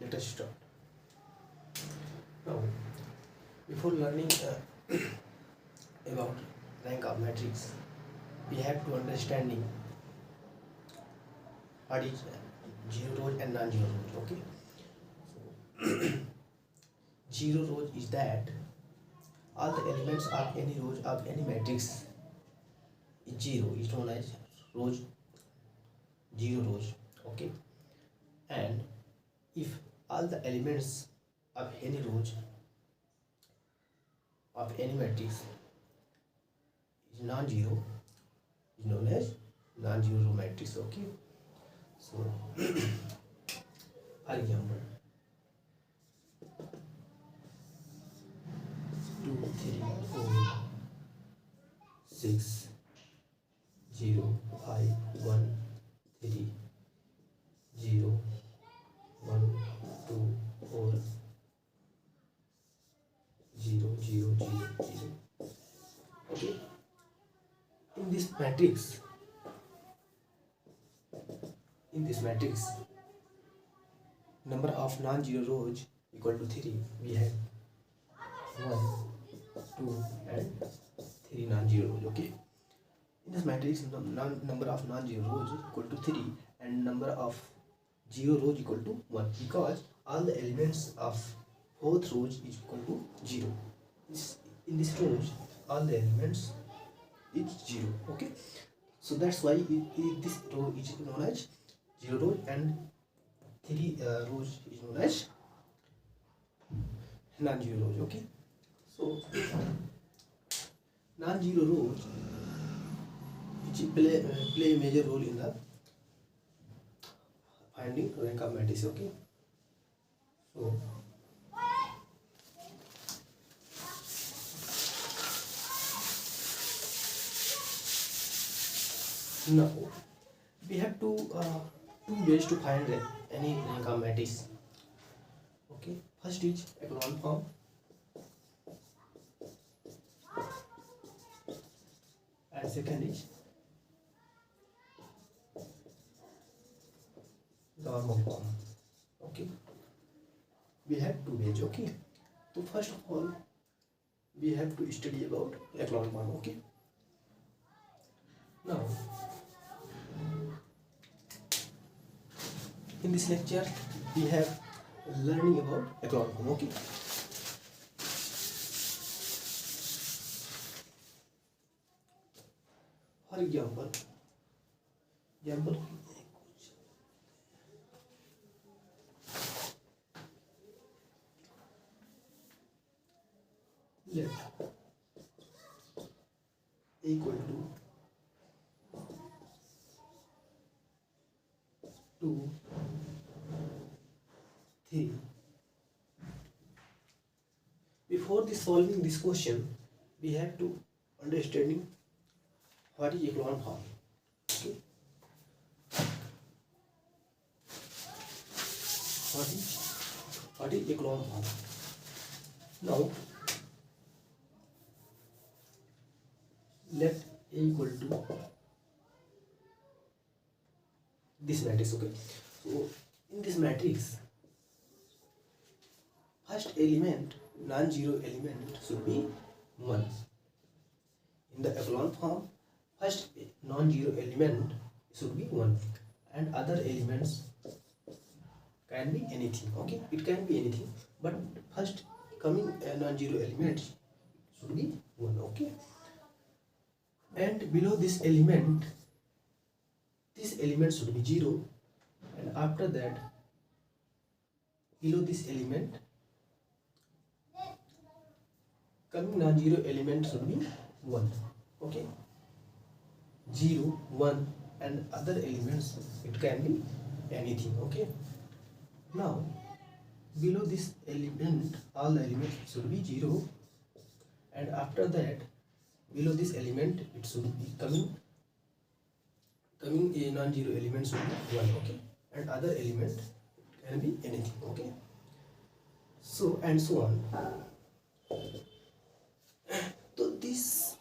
let us start. Now, before learning about rank of matrix, we have to understanding what is zero rows and non-zero rows. Okay, so zero rows is that all the elements of any rows of any matrix is zero, is known as rows, zero rows. Okay, and if all the elements of any rows of any matrix is non-zero, is known as non-zero matrix. Okay, so for example, 2 3 4 6 0 5 1 3 0 1 2 4 0 0 0 0. Okay, in this matrix, number of non-zero rows equal to 3. We have 1 2 and 3 non-zero rows. Okay, in this matrix, number of non-zero rows equal to 3 and number of zero rows equal to 1, because all the elements of both rows is equal to 0. In this rows, all the elements is 0. Okay, so that's why this row is known as 0 row and 3 rows is known as non-zero rows. Okay, so non-zero rows which play a major role in the finding rank of matrix. Okay, so now we have two ways to find any rank of matrix. Okay, first is Echlon form, and second is normal form. Okay, we have two ways. Okay, so first of all we have to study about Echlon form. Okay, now in this lecture we have learning about Echlon form. Okay, for example let equal to 2 3. Before solving this question, we have to understanding what is Echlon form. Okay, what is Echlon form? Now let A equal to this matrix. Okay, so in this matrix, first element, non-zero element, should be 1. In the Echlon form, first non-zero element should be 1 and other elements can be anything. Okay, it can be anything, but first coming non-zero element should be 1. Okay, and below this element should be 0, and after that below this element coming non-zero element should be 1. Okay, 0 1 and other elements, it can be anything. Okay, now below this element all the elements should be 0, and after that below this element it should be coming a non-zero element should be 1. Okay, and other element can be anything. Okay, so and so on. So this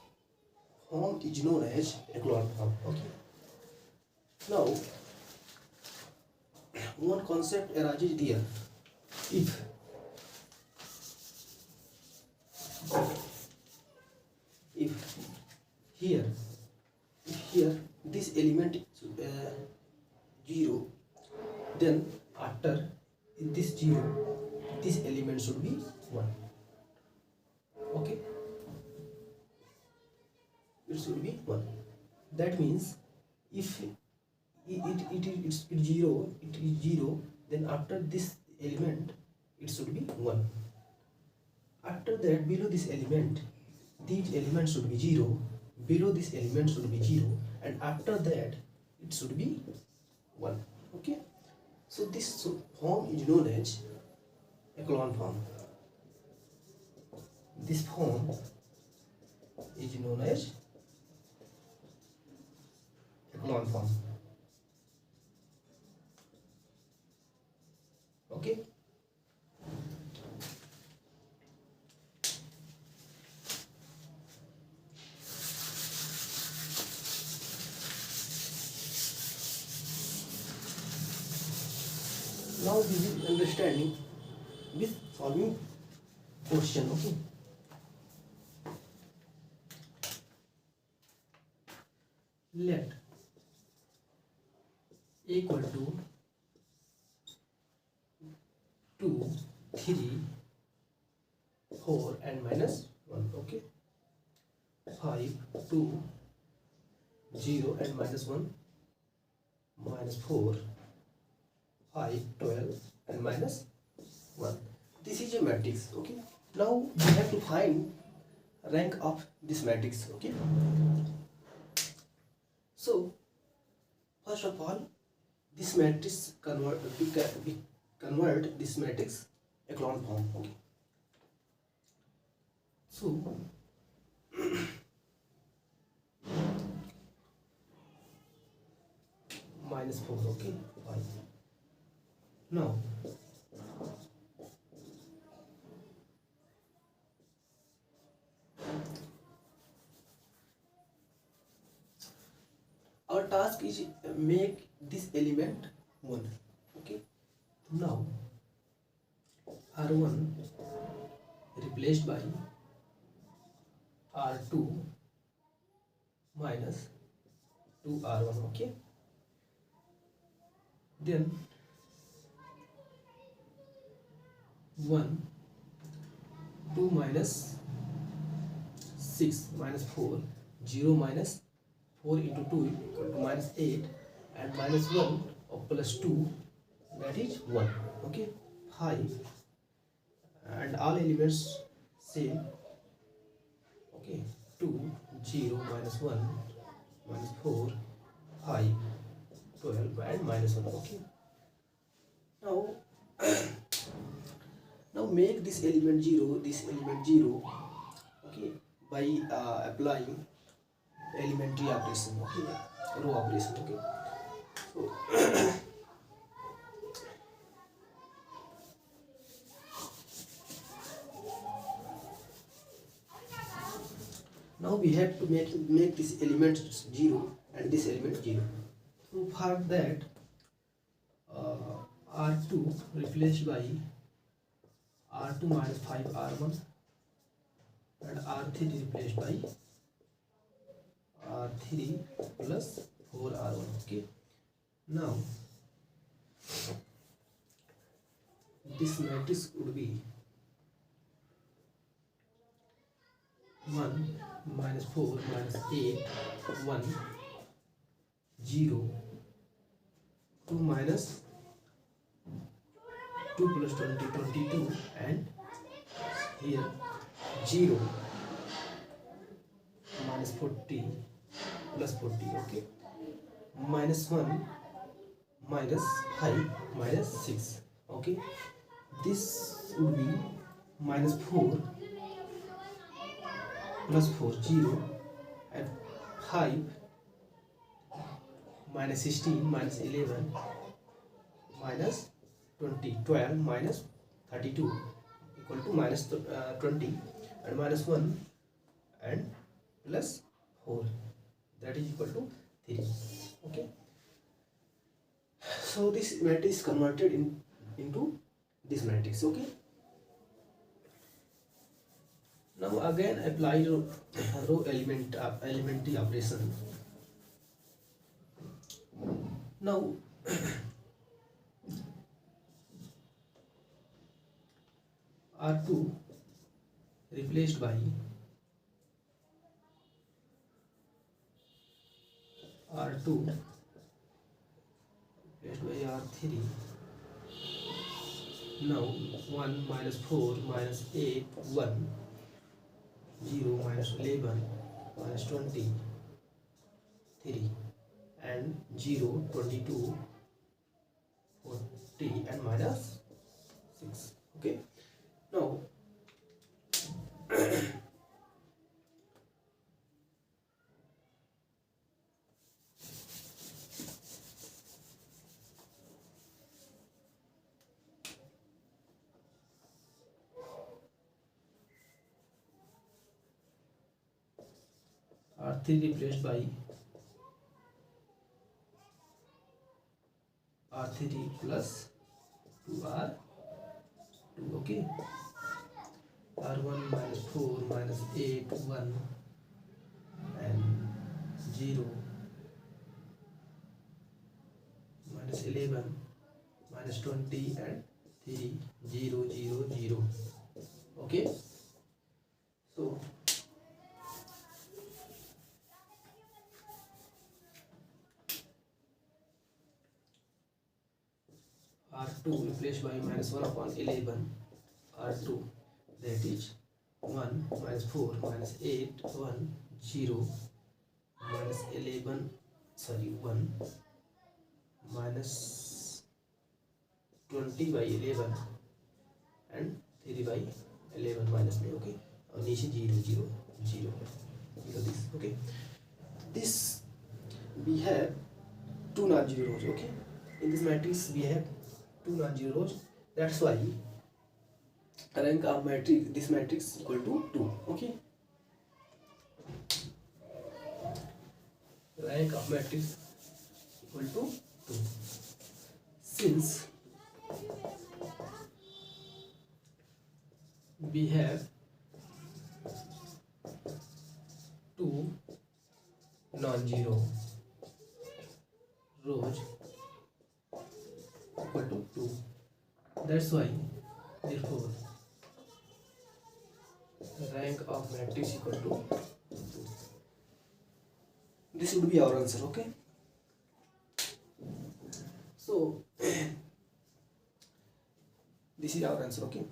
form is known as Echlon form. Okay, now one concept arises here. if here this element is 0, then after this 0 this element should be 1. Okay, it should be 1. That means if it's 0, then after this element it should be 1. After that, below this element, these elements should be 0, below this element should be 0, and after that it should be 1. Okay, so this form is known as Echlon form. This form is known as Echlon form. Okay, now we will understanding with solving question. Okay, let A equal to 2, 3, 4 and minus 1. Okay, 5, 2, 0 and minus 1, minus 4, 5, 12 and minus 1. This is a matrix. Okay, now we have to find rank of this matrix. Okay, so first of all, this matrix convert this matrix Echlon form. Okay, so minus 4. Okay, 5. Now our task is make this element 1. Okay, now R1 replaced by R2 minus 2R1. Okay, then 1, 2 minus 6 minus 4, 0 minus 4 into 2 equal to minus 8, and minus 1 of plus 2, that is 1. Okay, 5, and all elements same. Okay, 2, 0, minus 1, minus 4, 5, 12 and minus 1. Okay, now now make this element 0, this element 0. Okay, by applying elementary operation. Okay, row operation. Okay, so now we have to make this element 0 and this element 0. So for that, R2 replaced by R2 minus 5 R1, and R3 replaced by R3 plus 4 R1. Okay, now this matrix would be 1 minus 4 minus 8, 1, 0, 2 minus 2 plus 20, 22, and here 0 minus 40 plus 40. Okay, minus 1 minus 5 minus 6. Okay, this would be minus 4 plus 4, 0, and 5 minus 16 minus 11 minus 20, 12 minus 32 equal to minus 20, and minus 1 and plus 4, that is equal to 3. Okay, so this matrix is converted into this matrix. Okay, now again apply row elementary operation. Now R2 replaced by R2 replaced by R3. Now 1 minus 4 minus 8 1 0 minus 11 minus 20 3 and 0 22 40 and minus 6. Okay, now R3 replaced by R3 plus 2R2. Okay, R1 minus 4 minus 8 1 and 0 minus 11 minus 20 and 3 0 0 0. Okay, so R2 replaced by minus 1 upon 11 R2, that is 1 minus 4 minus 8 1 0 minus 11 1 minus 20 by 11 and 3 by 11 minus में. Okay, और नीचे 0 0 0 this. Okay, this we have two non-zero rows. Okay, in this matrix we have two non-zero rows. That's why rank of matrix, this matrix equal to 2. Okay, rank of matrix equal to 2 since we have two non-zero rows equal to 2. That's why therefore rank of matrix equal to 2. This would be our answer. Okay, so this is our answer. Okay.